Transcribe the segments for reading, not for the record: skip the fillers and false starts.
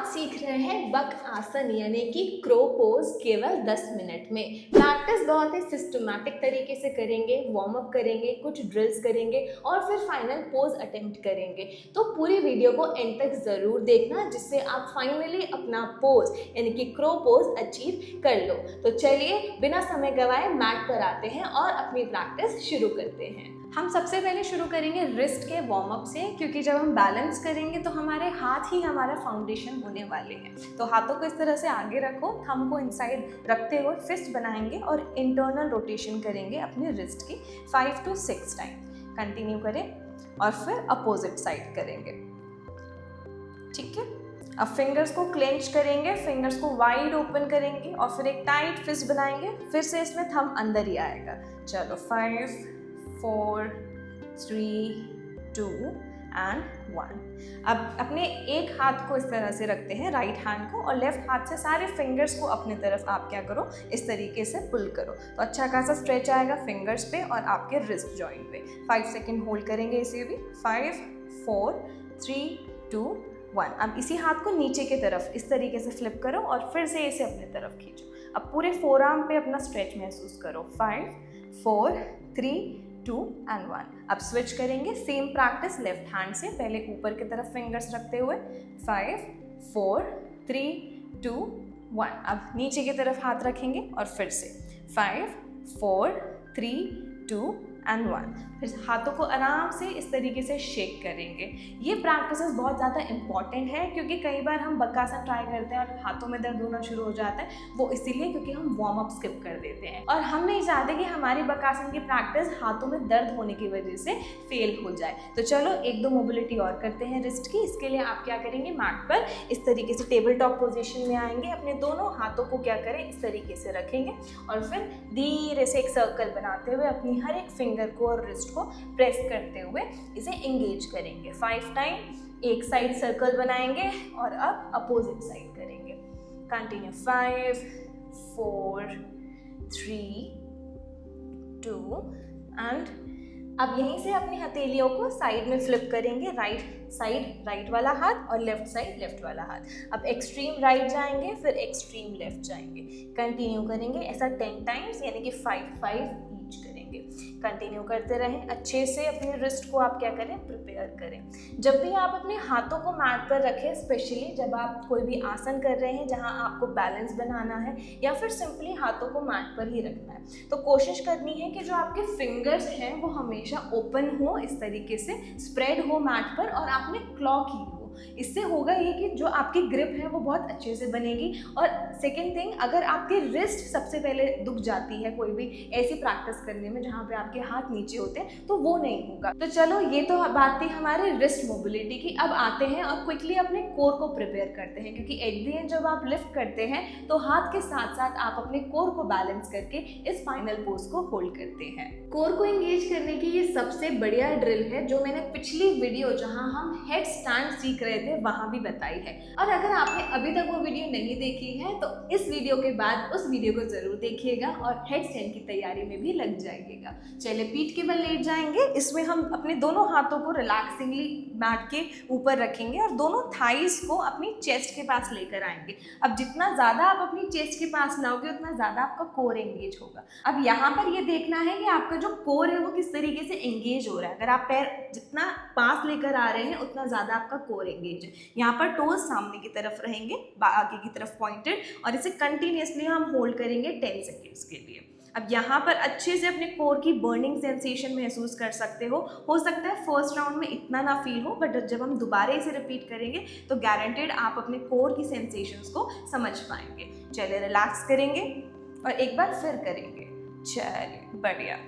सीख रहे हैं बक आसन यानी कि क्रो पोज केवल 10 मिनट में। प्रैक्टिस बहुत ही सिस्टमैटिक तरीके से करेंगे, वार्म अप करेंगे, कुछ ड्रिल्स करेंगे और फिर फाइनल पोज अटेम्प्ट करेंगे। तो पूरी वीडियो को एंड तक ज़रूर देखना जिससे आप फाइनली अपना पोज यानी कि क्रो पोज अचीव कर लो। तो चलिए बिना समय गवाए मैट पर आते हैं और अपनी प्रैक्टिस शुरू करते हैं। हम सबसे पहले शुरू करेंगे रिस्ट के वार्म अप से, क्योंकि जब हम बैलेंस करेंगे तो हमारे हाथ ही हमारा फाउंडेशन होने वाले हैं। तो हाथों को इस तरह से आगे रखो, थंब को इनसाइड रखते हुए फिस्ट बनाएंगे और इंटरनल रोटेशन करेंगे अपने रिस्ट की 5 to 6 टाइम। कंटिन्यू करें और फिर अपोजिट साइड करेंगे। ठीक है, अब फिंगर्स को क्लेंच करेंगे, फिंगर्स को वाइड ओपन करेंगे और फिर एक टाइट फिस्ट बनाएंगे। फिर से इसमें थंब अंदर ही आएगा। चलो 5 4 3 2 and 1। अब अपने एक हाथ को इस तरह से रखते हैं, राइट हैंड को, और लेफ्ट हाथ से सारे फिंगर्स को अपने तरफ आप क्या करो, इस तरीके से पुल करो। तो अच्छा खासा स्ट्रेच आएगा फिंगर्स पे और आपके रिस्ट जॉइंट पे। 5 सेकेंड होल्ड करेंगे इसे भी। 5 4 3 2 1। अब इसी हाथ को नीचे की तरफ इस तरीके से फ्लिप करो और फिर से इसे अपने तरफ खींचो। अब पूरे फोर आर्म पे अपना स्ट्रेच महसूस करो। 5 4 3 2 and 1। अब स्विच करेंगे, सेम प्रैक्टिस लेफ्ट हैंड से, पहले ऊपर की तरफ फिंगर्स रखते हुए 5 4 3 2 1। अब नीचे की तरफ हाथ रखेंगे और फिर से 5 4 3 2 and 1। फिर हाथों को आराम से इस तरीके से शेक करेंगे। ये प्रैक्टिस बहुत ज़्यादा इंपॉर्टेंट है, क्योंकि कई बार हम बकासन ट्राई करते हैं और हाथों में दर्द होना शुरू हो जाता है। वो इसीलिए क्योंकि हम वार्म अप स्किप कर देते हैं और हम नहीं चाहते कि हमारी बकासन की प्रैक्टिस हाथों में दर्द होने की वजह से फेल हो जाए। तो चलो 1-2 मोबिलिटी और करते हैं रिस्ट की। इसके लिए आप क्या करेंगे, मैट पर इस तरीके से टेबल टॉप पोजिशन में आएंगे। अपने दोनों हाथों को क्या करें, इस तरीके से रखेंगे और फिर धीरे से एक सर्कल बनाते हुए अपनी हर एक फिंगर को और रिस्ट को प्रेस करते हुए इसे एंगेज करेंगे 5 टाइम। एक साइड सर्कल बनाएंगे और अब अपोजिट साइड करेंगे। कंटिन्यू 5 4 3 2 एंड अब यहीं से अपनी हथेलियों को साइड में फ्लिप करेंगे। राइट साइड राइट वाला हाथ और लेफ्ट साइड लेफ्ट वाला हाथ। अब एक्सट्रीम राइट जाएंगे, फिर एक्सट्रीम लेफ्ट जाएंगे। कंटिन्यू करेंगे ऐसा 10 टाइम्स, यानी कि 5 ईच करेंगे। कंटिन्यू करते रहें। अच्छे से अपने रिस्ट को आप क्या करें, प्रिपेयर करें। जब भी आप अपने हाथों को मैट पर रखें, स्पेशली जब आप कोई भी आसन कर रहे हैं जहां आपको बैलेंस बनाना है या फिर सिंपली हाथों को मैट पर ही रखना है, तो कोशिश करनी है कि जो आपके फिंगर्स हैं वो हमेशा ओपन हो, इस तरीके से स्प्रेड हो मैट पर और आप में क्लॉ की हो। इससे होगा ये कि जो आपकी ग्रिप है वो बहुत अच्छे से बनेगी। और सेकेंड थिंग, अगर आपकी रिस्ट सबसे पहले दुख जाती है कोई भी ऐसी प्रैक्टिस करने में जहाँ पे आपके हाथ नीचे होते हैं, तो वो नहीं होगा। तो चलो ये तो बात थी हमारे रिस्ट मोबिलिटी की। अब आते हैं और क्विकली अपने कोर को प्रिपेयर करते हैं, क्योंकि एट द एंड जब आप लिफ्ट करते हैं तो हाथ के साथ साथ आप अपने कोर को बैलेंस करके इस फाइनल पोज को होल्ड करते हैं। कोर को एंगेज करने की ये सबसे बढ़िया ड्रिल है जो मैंने पिछली वीडियो जहाँ हम हेड स्टैंड सीख रहे थे वहां भी बताई है। और अगर आपने अभी तक वो वीडियो नहीं देखी है तो इस वीडियो के बाद उस वीडियो को जरूर देखिएगा और हेड स्टैंड की तैयारी में भी लग जाइएगा। चलिए पीठ के बल लेट जाएंगे। इसमें हम अपने दोनों हाथों को रिलैक्सिंगली मैट के ऊपर रखेंगे और दोनों थाइस को अपनी चेस्ट के पास लेकर आएंगे। अब जितना ज्यादा आप अपनी चेस्ट के पास लाओगे उतना ज्यादा आपका कोर एंगेज होगा। अब यहाँ पर ये देखना है कि आपका जो कोर है वो किस तरीके से एंगेज हो रहा है। अगर आप पैर जितना पास लेकर आ रहे हैं उतना ज्यादा आपका कोर एंगेज है। यहाँ पर टोज सामने की तरफ रहेंगे, आगे की तरफ पॉइंटेड, और इसे कंटिन्यूअसली हम होल्ड करेंगे 10 सेकेंड्स के लिए। अब यहाँ पर अच्छे से अपने कोर की बर्निंग सेंसेशन महसूस कर सकते हो सकता है फर्स्ट राउंड में इतना ना फील हो, बट जब हम दोबारा इसे रिपीट करेंगे तो गारंटेड आप अपने कोर की सेंसेशंस को समझ पाएंगे। चलिए रिलैक्स करेंगे और एक बार फिर करेंगे। चलिए बढ़िया।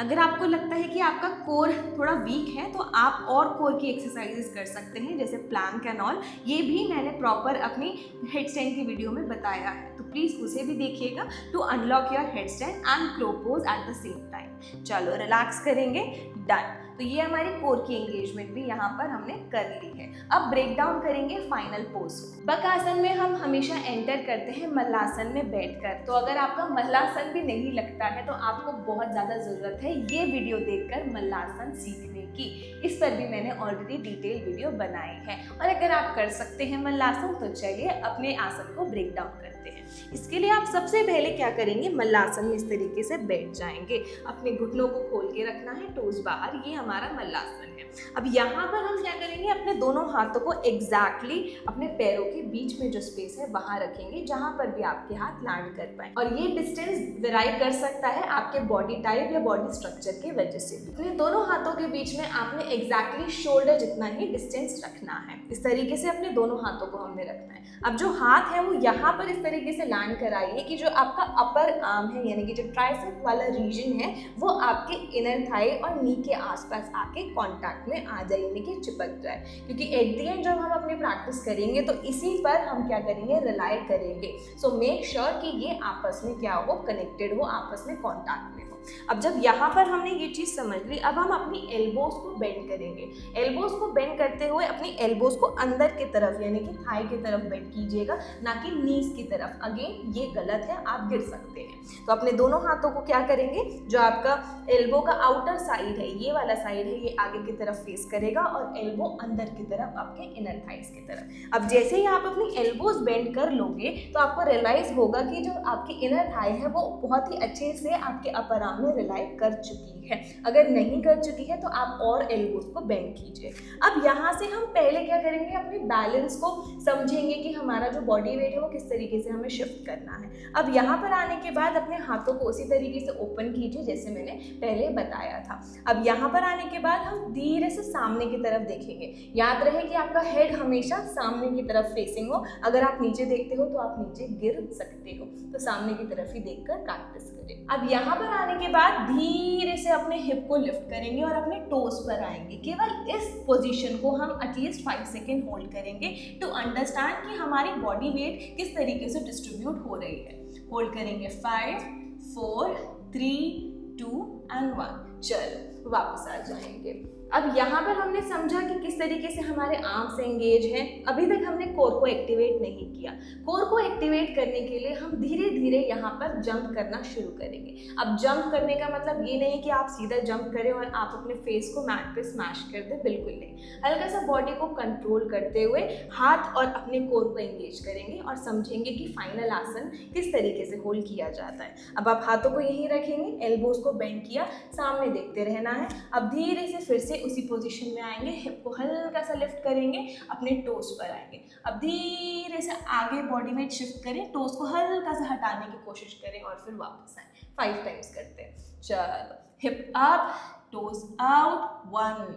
अगर आपको लगता है कि आपका कोर थोड़ा वीक है तो आप और कोर की एक्सरसाइजेस कर सकते हैं, जैसे प्लैंक एंड ऑल। ये भी मैंने प्रॉपर अपनी हेड स्टैंड की वीडियो में बताया है, तो प्लीज़ उसे भी देखिएगा to unlock your head stand and crow pose at the same time. चलो रिलैक्स करेंगे, डन। तो ये हमारी कोर की एंगेजमेंट भी यहाँ पर हमने कर ली है। अब ब्रेक डाउन करेंगे फाइनल पोज। बकासन में हम हमेशा एंटर करते हैं मल्लासन में बैठकर। तो अगर आपका मल्लासन भी नहीं लगता है तो आपको बहुत ज़्यादा ज़रूरत है ये वीडियो देखकर मल्लासन सीखने की। इस पर भी मैंने ऑलरेडी डिटेल वीडियो बनाई है, और अगर आप कर सकते हैं मल्लासन तो चलिए अपने आसन को ब्रेक डाउन करते हैं। इसके लिए आप सबसे पहले क्या करेंगे, मल्लासन में इस तरीके से बैठ जाएंगे, अपने घुटनों को खोल के रखना है, टोज बाहर, ये हमारा मल्लासन है। अब यहाँ पर हम क्या करेंगे, अपने दोनों हाथों को एग्जैक्टली अपने पैरों के बीच में जो स्पेस है वहां रखेंगे, जहां पर भी आपके हाथ लैंड कर पाए। और ये डिस्टेंस वेराई कर सकता है आपके बॉडी टाइप या बॉडी स्ट्रक्चर की वजह से भी। तो दोनों हाथों के बीच में आपने एग्जैक्टली शोल्डर जितना ही डिस्टेंस रखना है। इस तरीके से अपने दोनों हाथों को हमने रखना है। अब जो हाथ है वो यहाँ पर इस तरीके से लैंड कराइए कि जो आपका अपर आर्म है, यानी कि जो ट्राइसेप वाला रीजन है, वो आपके इनर थाई और नी के आसपास आके कांटेक्ट में आ जाए, यानी कि चिपक जाए। क्योंकि एट द एंड जब हम अपनी प्रैक्टिस करेंगे तो इसी पर हम क्या करेंगे, रिलाई करेंगे। सो मेक श्योर कि ये आपस में क्या हो, कनेक्टेड हो, आपस में कांटेक्ट में हो। अब जब यहाँ पर हमने ये चीज़ समझ ली, अब हम अपनी एल्बोज को बेंड करेंगे। एल्बोज को बेंड करते हुए अपनी एल्बोज को अंदर की तरफ, यानी कि थाई की तरफ बेंड कीजिएगा, ना कि नीज की तरफ। अगेन ये गलत है, आप गिर सकते हैं। तो अपने दोनों हाथों को क्या करेंगे, जो आपका एल्बो का आउटर साइड है, ये वाला साइड है, ये आगे की तरफ फेस करेगा और एल्बो अंदर की तरफ, आपके इनर थाइस की तरफ। अब जैसे ही आप अपनी एल्बोज बेंड कर लोगे तो आपको रियलाइज होगा कि जो आपकी इनर थाई है वो बहुत ही अच्छे से आपके अपर आर्म में रिलाई कर चुकी है। अगर नहीं कर चुकी है तो आप और एल्बोज को बेंड कीजिए। अब यहाँ से हम पहले क्या करेंगे, अपने बैलेंस को समझेंगे कि हमारा जो बॉडी वेट है वो किस तरीके से हमें शिफ्ट करना है। अब यहाँ पर आने के बाद अपने हाथों को उसी तरीके से ओपन कीजिए जैसे मैंने पहले बताया था। अब यहाँ पर आने के बाद हम धीरे से सामने की तरफ देखेंगे। याद रहे कि आपका हेड हमेशा सामने की तरफ फेसिंग हो। अगर आप नीचे देखते हो तो आप नीचे गिर सकते हो, तो सामने की तरफ ही देखकर प्रैक्टिस करें। अब यहाँ पर आने के बाद धीरे से अपने हिप को लिफ्ट करेंगे और अपने टोस पर आएंगे। केवल इस पोजीशन को हम एटलीस्ट 5 सेकेंड होल्ड करेंगे टू अंडरस्टैंड कि हमारी बॉडी वेट किस तरीके से डिस्ट्रीब्यूट हो रही है। होल्ड करेंगे 5, 4, 3, 2 and 1। चलो वापस आ जाएंगे। अब यहाँ पर हमने समझा कि किस तरीके से हमारे आर्म्स एंगेज हैं। अभी तक हमने कोर को एक्टिवेट नहीं किया। कोर को एक्टिवेट करने के लिए हम धीरे धीरे यहाँ पर जंप करना शुरू करेंगे। अब जंप करने का मतलब ये नहीं कि आप सीधा जंप करें और आप अपने फेस को मैट पे स्मैश कर दें, बिल्कुल नहीं। हल्का सा बॉडी को कंट्रोल करते हुए हाथ और अपने कोर को एंगेज करेंगे और समझेंगे कि फाइनल आसन किस तरीके से होल्ड किया जाता है। अब आप हाथों को यहीं रखेंगे, एल्बोज को बेंड किया, सामने देखते रहना है। अब धीरे से फिर से उसी पोजीशन में आएंगे, हिप को हल्का सा लिफ्ट करेंगे, अपने टोस पर आएंगे। अब धीरे से आगे बॉडी वेट शिफ्ट करें, टोस को हल्का सा हटाने की कोशिश करें और फिर वापस आए। 5 टाइम्स करते हैं। चलो, हिप अप, टोस आउट, 1,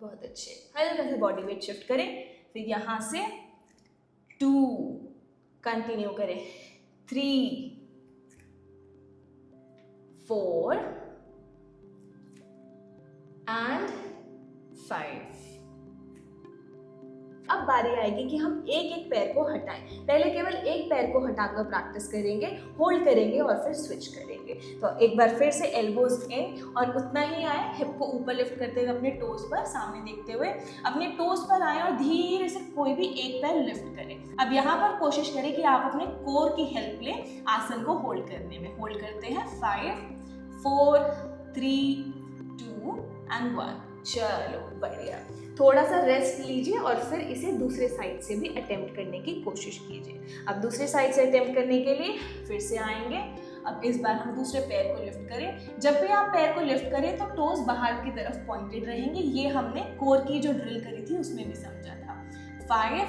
बहुत अच्छे। हल्का सा बॉडी वेट शिफ्ट करें, फिर यहाँ से 2, कंटिन्यू करें, 3, 4 and 5। अब बारी आएगी कि हम एक एक पैर को हटाएं। पहले केवल एक पैर को हटाकर प्रैक्टिस करेंगे, होल्ड करेंगे और फिर स्विच करेंगे। तो एक बार फिर से एल्बोज इन और उतना ही आए, हिप को ऊपर लिफ्ट करते हुए अपने टोस पर सामने देखते हुए अपने टोस पर आए और धीरे से कोई भी एक पैर लिफ्ट करें। अब यहाँ पर कोशिश करें कि आप अपने कोर की हेल्प लें आसन को होल्ड करने में। होल्ड करते हैं 5, 4, 3, 2 and 1। चलो बढ़िया। थोड़ा सा रेस्ट लीजिए और फिर इसे दूसरे साइड से भी अटेम्प्ट करने की कोशिश कीजिए। अब दूसरे साइड से अटेम्प्ट करने के लिए फिर से आएंगे। अब इस बार हम दूसरे पैर को लिफ्ट करें। जब भी आप पैर को लिफ्ट करें तो टोज बाहर की तरफ पॉइंटेड रहेंगे। ये हमने कोर की जो ड्रिल करी थी उसमें भी समझा था। 5,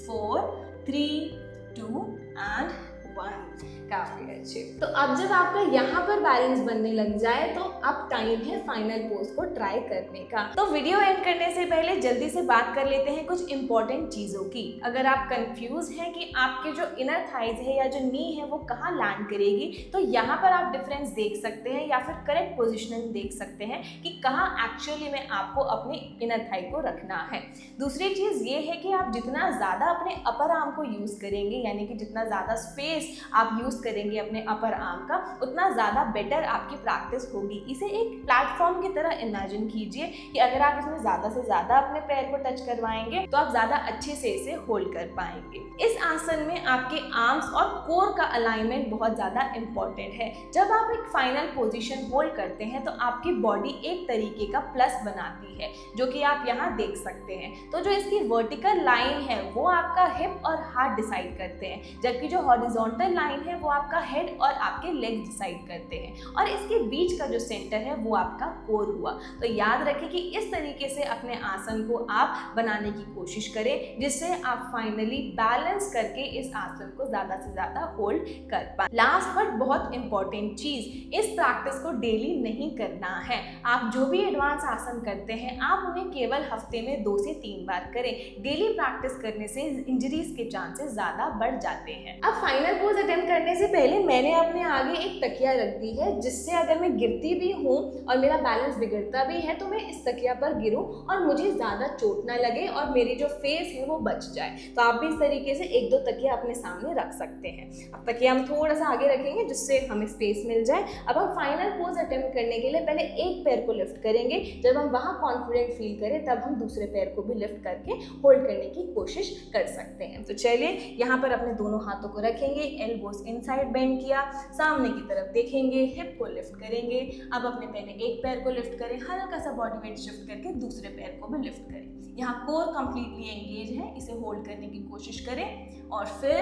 4, 3, 2 and 1। काफी अच्छे। तो अब जब आपका यहाँ पर बैलेंस बनने लग जाए तो अब टाइम है फाइनल पोज को ट्राई करने का। तो वीडियो एंड करने से पहले जल्दी से बात कर लेते हैं कुछ इंपॉर्टेंट चीजों की। अगर आप कंफ्यूज हैं कि आपके जो इनर थाइज है या जो नी है वो कहाँ लैंड करेगी, तो यहाँ पर आप डिफरेंस देख सकते हैं या फिर करेक्ट पोजिशनिंग देख सकते हैं कि कहाँ एक्चुअली में आपको अपने इनर थाई को रखना है। दूसरी चीज ये है कि आप जितना ज्यादा अपने अपर आर्म को यूज करेंगे, यानी कि जितना ज्यादा स्पेस स्पेस आप यूज़ करेंगे अपने अपर आर्म का, उतना ज़्यादा बेटर आपकी प्रैक्टिस होगी। इसे एक प्लेटफॉर्म की तरह इमेजिन कीजिए कि अगर आप इसमें ज़्यादा से ज़्यादा अपने पैर को टच करवाएंगे तो आप ज़्यादा अच्छे से इसे होल्ड कर पाएंगे। इस आसन में आपके आर्म्स और कोर का अलाइनमेंट बहुत ज़्यादा इंपॉर्टेंट है। जब आप एक फाइनल पोजीशन होल्ड करते हैं तो आपकी बॉडी एक तरीके का प्लस बनाती है, जो कि आप यहाँ देख सकते हैं। तो जो इसकी वर्टिकल लाइन है वो आपका हिप और हार्ट डिसाइड करते हैं, जबकि जो हॉरिजॉन्टल लाइन है वो आपका हेड और आपके लेग्स डिसाइड करते हैं, और इसके बीच का जो सेंटर है वो आपका कोर हुआ। तो याद रखें कि इस तरीके से अपने आसन को आप बनाने की कोशिश करें, जिससे आप फाइनली बैलेंस करके इस आसन को ज़्यादा से ज़्यादा होल्ड कर पाए। लास्ट बट बहुत इंपॉर्टेंट चीज़, इस प्रैक्टिस को डेली नहीं करना है। आप जो भी एडवांस आसन करते हैं आप उन्हें केवल हफ्ते में 2 से 3 बार करें। डेली प्रैक्टिस करने से इंजरीज के चांसेस ज़्यादा बढ़ जाते हैं। अब फाइनल पोज अटेम्प्ट करने से पहले मैंने अपने आगे एक तकिया रख दी है, जिससे अगर मैं गिरती भी हूँ और मेरा बैलेंस बिगड़ता भी है तो मैं इस तकिया पर गिरूँ और मुझे ज़्यादा चोट ना लगे और मेरी जो फेस है वो बच जाए। तो आप भी इस तरीके से 1-2 तकिया अपने सामने रख सकते हैं। अब तकिया हम थोड़ा सा आगे रखेंगे जिससे हमें स्पेस मिल जाए। अब हम फाइनल पोज अटेम्प्ट करने के लिए पहले एक पैर को लिफ्ट करेंगे। जब हम वहाँ कॉन्फिडेंट फील करें तब हम दूसरे पैर को भी लिफ्ट करके होल्ड करने की कोशिश कर सकते हैं। तो चलिए यहाँ पर अपने दोनों हाथों को रखेंगे, एल्बोज इनसाइड बेंड किया, सामने की तरफ देखेंगे, हिप को लिफ्ट करेंगे। अब अपने पहले एक पैर को लिफ्ट करें, हल्का सा बॉडी वेट शिफ्ट करके दूसरे पैर को भी लिफ्ट करें। यहाँ कोर कंप्लीटली एंगेज है, इसे होल्ड करने की कोशिश करें और फिर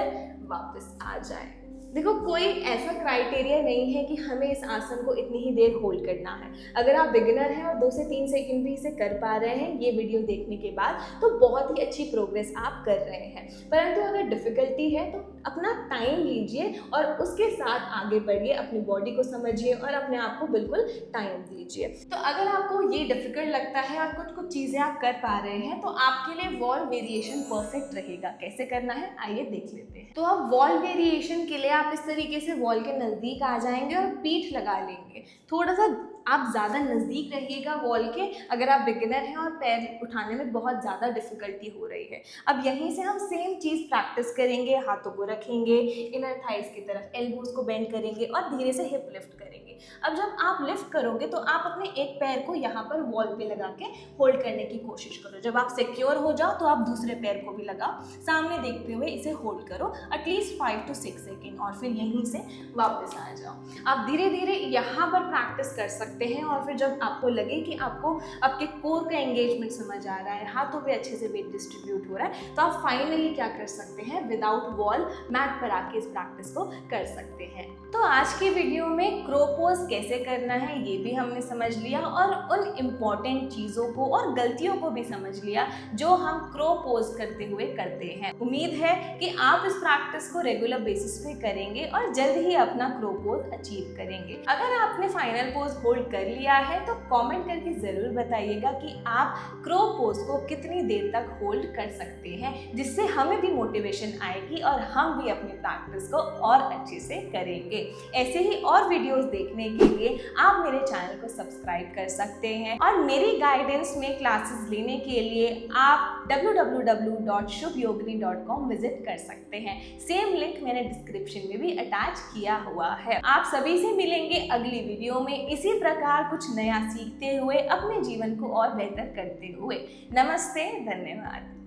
वापस आ जाए। देखो, कोई ऐसा क्राइटेरिया नहीं है कि हमें इस आसन को इतनी ही देर होल्ड करना है। अगर आप बिगिनर हैं और 2 से 3 सेकंड भी इसे कर पा रहे हैं ये वीडियो देखने के बाद, तो बहुत ही अच्छी प्रोग्रेस आप कर रहे हैं। परंतु अगर डिफ़िकल्टी है तो अपना टाइम लीजिए और उसके साथ आगे बढ़िए, अपनी बॉडी को समझिए और अपने आप को बिल्कुल टाइम दीजिए। तो अगर आपको ये डिफ़िकल्ट लगता है और कुछ चीज़ें आप कर पा रहे हैं तो आपके लिए वॉल वेरिएशन परफेक्ट रहेगा। कैसे करना है आइए देख लेते हैं। तो अब वॉल वेरिएशन के लिए आप इस तरीके से वॉल के नज़दीक आ जाएंगे और पीठ लगा लेंगे। थोड़ा सा आप ज़्यादा नज़दीक रहिएगा वॉल के, अगर आप बिगिनर हैं और पैर उठाने में बहुत ज़्यादा डिफ़िकल्टी हो रही है। अब यहीं से हम सेम चीज़ प्रैक्टिस करेंगे। हाथों को रखेंगे, इनर थाइस की तरफ एल्बोज को बेंड करेंगे और धीरे से हिप लिफ्ट करेंगे। अब जब आप लिफ्ट करोगे तो आप अपने एक पैर को यहाँ पर वॉल पे लगा के होल्ड करने की कोशिश करो। जब आप सिक्योर हो जाओ तो आप दूसरे पैर को भी लगाओ, सामने देखते हुए इसे होल्ड करो एटलीस्ट 5 to 6 सेकेंड और फिर यहीं से वापस आ जाओ। आप धीरे धीरे यहाँ पर प्रैक्टिस कर सकते हैं और फिर जब आपको लगे कि आपको आपके कोर का एंगेजमेंट समझ आ रहा है, हाथों पे अच्छे से वेट डिस्ट्रीब्यूट हो रहा है, तो आप फाइनली क्या कर सकते हैं, विदाउट वॉल मैट पर आके इस प्रैक्टिस को कर सकते हैं। तो आज की वीडियो में क्रो पोज कैसे करना है ये भी हमने समझ लिया और उन इम्पॉर्टेंट चीज़ों को और गलतियों को भी समझ लिया जो हम क्रो पोज करते हुए करते हैं। उम्मीद है कि आप इस प्रैक्टिस को रेगुलर बेसिस पे करेंगे और जल्द ही अपना क्रो पोज अचीव करेंगे। अगर आपने फाइनल पोज होल्ड कर लिया है तो कमेंट करके ज़रूर बताइएगा कि आप क्रो पोज को कितनी देर तक होल्ड कर सकते हैं, जिससे हमें भी मोटिवेशन आएगी और हम भी अपनी प्रैक्टिस को और अच्छे से करेंगे। ऐसे ही और वीडियोस देखने के लिए आप मेरे चैनल को सब्सक्राइब कर सकते हैं और मेरी गाइडेंस में क्लासेस लेने के लिए आप www.shubhyogini.com विजिट कर सकते हैं। सेम लिंक मैंने डिस्क्रिप्शन में भी अटैच किया हुआ है। आप सभी से मिलेंगे अगली वीडियो में इसी प्रकार कुछ नया सीखते हुए, अपने जीवन को और बेहतर करते हुए। नमस्ते, धन्यवाद।